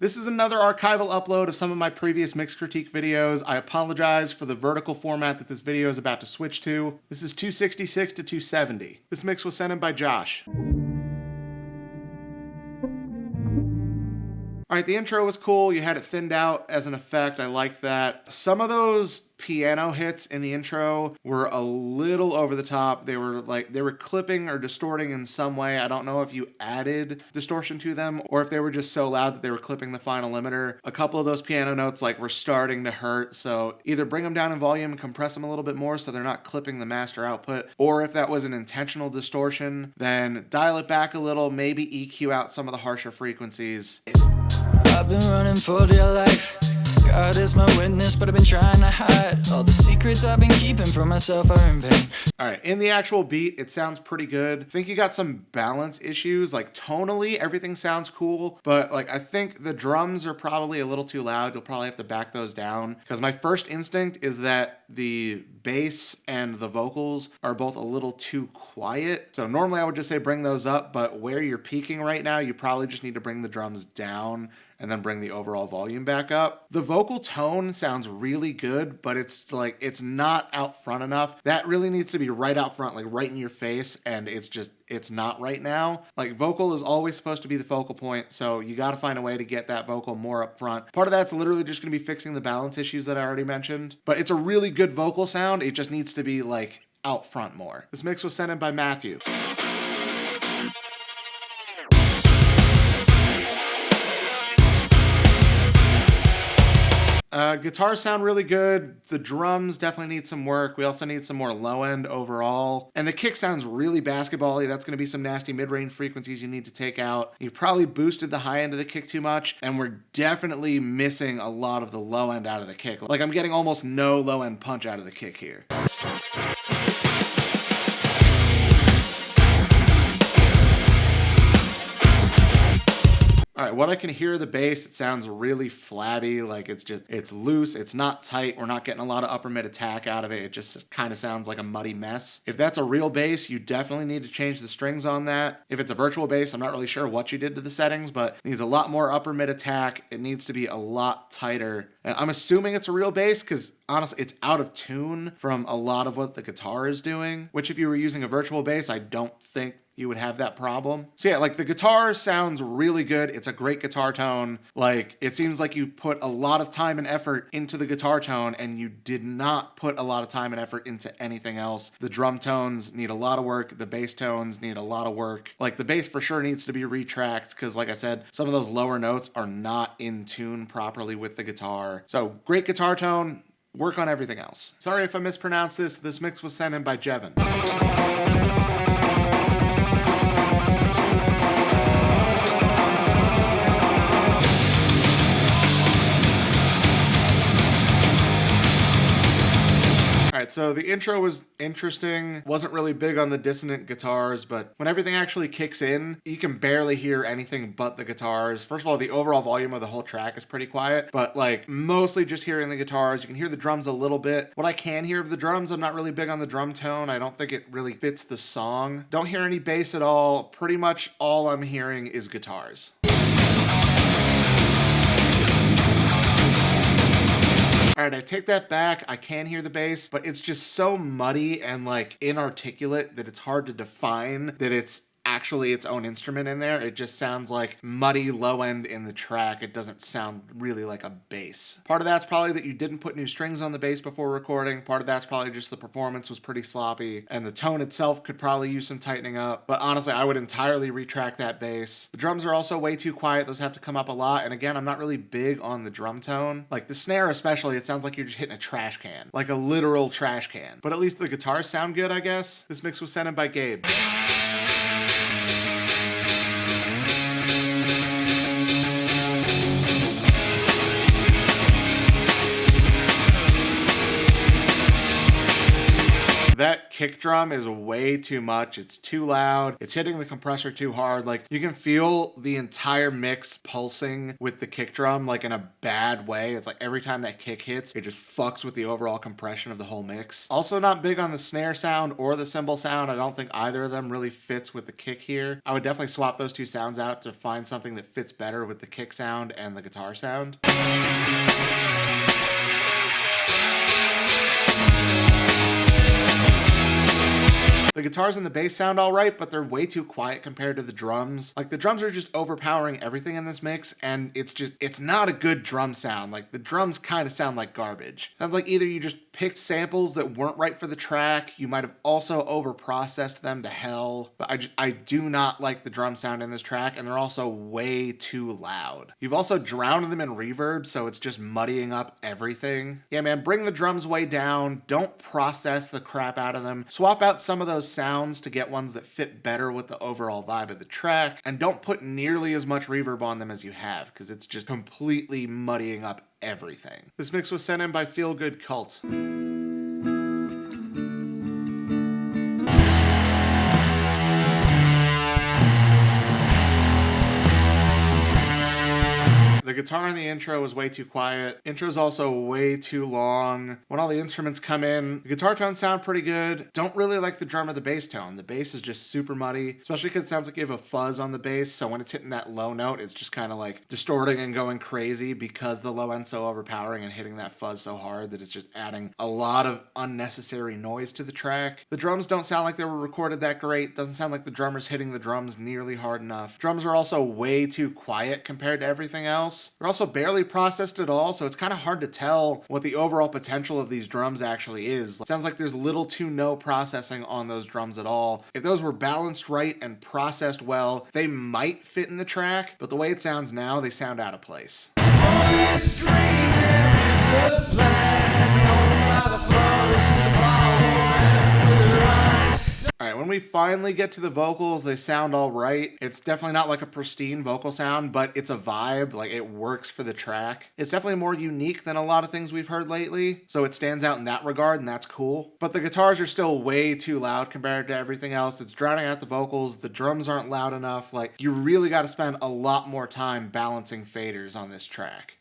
This is another archival upload of some of my previous mix critique videos. I apologize for the vertical format that this video is about to switch to. This is 266 to 270. This mix was sent in by Josh. All right, the intro was cool. You had it thinned out as an effect. I liked that. Some of those piano hits in the intro were a little over the top. They were clipping or distorting in some way. I don't know if you added distortion to them or if they were just so loud that they were clipping the final limiter. A couple of those piano notes were starting to hurt, so either bring them down in volume and compress them a little bit more so they're not clipping the master output, or if that was an intentional distortion, then dial it back a little, maybe EQ out some of the harsher frequencies. I've been running for dear life. God is my witness, but I've been trying to hide all the secrets I've been keeping from myself are in vain. All right, in the actual beat, it sounds pretty good. I think you got some balance issues, tonally, everything sounds cool, but I think the drums are probably a little too loud. You'll probably have to back those down, because my first instinct is that the bass and the vocals are both a little too quiet. So normally I would just say bring those up, but where you're peaking right now, you probably just need to bring the drums down and then bring the overall volume back up. The vocal tone sounds really good, but it's not out front enough. That really needs to be right out front, right in your face, and it's not right now. Vocal is always supposed to be the focal point, so you gotta find a way to get that vocal more up front. Part of that's literally just gonna be fixing the balance issues that I already mentioned, but it's a really good vocal sound. It just needs to be out front more. This mix was sent in by Matthew. Guitars sound really good. The drums definitely need some work. We also need some more low end overall. And the kick sounds really basketball-y. That's going to be some nasty mid-range frequencies you need to take out. You probably boosted the high end of the kick too much, and we're definitely missing a lot of the low end out of the kick. I'm getting almost no low end punch out of the kick here. All right, what I can hear the bass, it sounds really flabby, it's loose, it's not tight, we're not getting a lot of upper mid attack out of it, it just kind of sounds like a muddy mess. If that's a real bass, you definitely need to change the strings on that. If it's a virtual bass, I'm not really sure what you did to the settings, but it needs a lot more upper mid attack, it needs to be a lot tighter. And I'm assuming it's a real bass because honestly, it's out of tune from a lot of what the guitar is doing, which if you were using a virtual bass, I don't think you would have that problem. So yeah, the guitar sounds really good. It's a great guitar tone. It seems like you put a lot of time and effort into the guitar tone and you did not put a lot of time and effort into anything else. The drum tones need a lot of work. The bass tones need a lot of work. The bass for sure needs to be retracked because like I said, some of those lower notes are not in tune properly with the guitar. So great guitar tone, work on everything else. Sorry if I mispronounced this. This mix was sent in by Jevin. Alright, so the intro was interesting. Wasn't really big on the dissonant guitars, but when everything actually kicks in, you can barely hear anything but the guitars. First of all, the overall volume of the whole track is pretty quiet, but mostly just hearing the guitars. You can hear the drums a little bit. What I can hear of the drums, I'm not really big on the drum tone. I don't think it really fits the song. Don't hear any bass at all. Pretty much all I'm hearing is guitars. All right, I take that back. I can hear the bass, but it's just so muddy and inarticulate that it's hard to define that it's actually its own instrument in there. It just sounds like muddy low end in the track. It doesn't sound really like a bass. Part of that's probably that you didn't put new strings on the bass before recording. Part of that's probably just the performance was pretty sloppy and the tone itself could probably use some tightening up. But honestly, I would entirely retract that bass. The drums are also way too quiet. Those have to come up a lot. And again, I'm not really big on the drum tone. The snare especially, it sounds like you're just hitting a trash can. Like a literal trash can. But at least the guitars sound good, I guess. This mix was sent in by Gabe. That kick drum is way too much. It's too loud. It's hitting the compressor too hard. Like, you can feel the entire mix pulsing with the kick drum, like in a bad way. It's like every time that kick hits, it just fucks with the overall compression of the whole mix. Also not big on the snare sound or the cymbal sound. I don't think either of them really fits with the kick here. I would definitely swap those two sounds out to find something that fits better with the kick sound and the guitar sound. The guitars and the bass sound all right, but they're way too quiet compared to the drums. Like, the drums are just overpowering everything in this mix, and it's not a good drum sound. Like, the drums kind of sound like garbage. Sounds like either you just picked samples that weren't right for the track, you might have also overprocessed them to hell, but I do not like the drum sound in this track, and they're also way too loud. You've also drowned them in reverb, so it's just muddying up everything. Yeah, man, bring the drums way down, don't process the crap out of them, swap out some of those sounds to get ones that fit better with the overall vibe of the track, and don't put nearly as much reverb on them as you have, because it's just completely muddying up everything. This mix was sent in by Feel Good Cult. The guitar in the intro was way too quiet. Intro's also way too long. When all the instruments come in, the guitar tones sound pretty good. Don't really like the drum or the bass tone. The bass is just super muddy, especially because it sounds like you have a fuzz on the bass. So when it's hitting that low note, it's just kind of like distorting and going crazy because the low end's so overpowering and hitting that fuzz so hard that it's just adding a lot of unnecessary noise to the track. The drums don't sound like they were recorded that great. Doesn't sound like the drummer's hitting the drums nearly hard enough. Drums are also way too quiet compared to everything else. They're also barely processed at all, so it's kind of hard to tell what the overall potential of these drums actually is. It sounds like there's little to no processing on those drums at all. If those were balanced right and processed well, they might fit in the track, but the way it sounds now, they sound out of place. Alright, when we finally get to the vocals, they sound all right. It's definitely not like a pristine vocal sound, but it's a vibe. Like, it works for the track. It's definitely more unique than a lot of things we've heard lately, so it stands out in that regard, and that's cool. But the guitars are still way too loud compared to everything else. It's drowning out the vocals. The drums aren't loud enough. Like, you really got to spend a lot more time balancing faders on this track.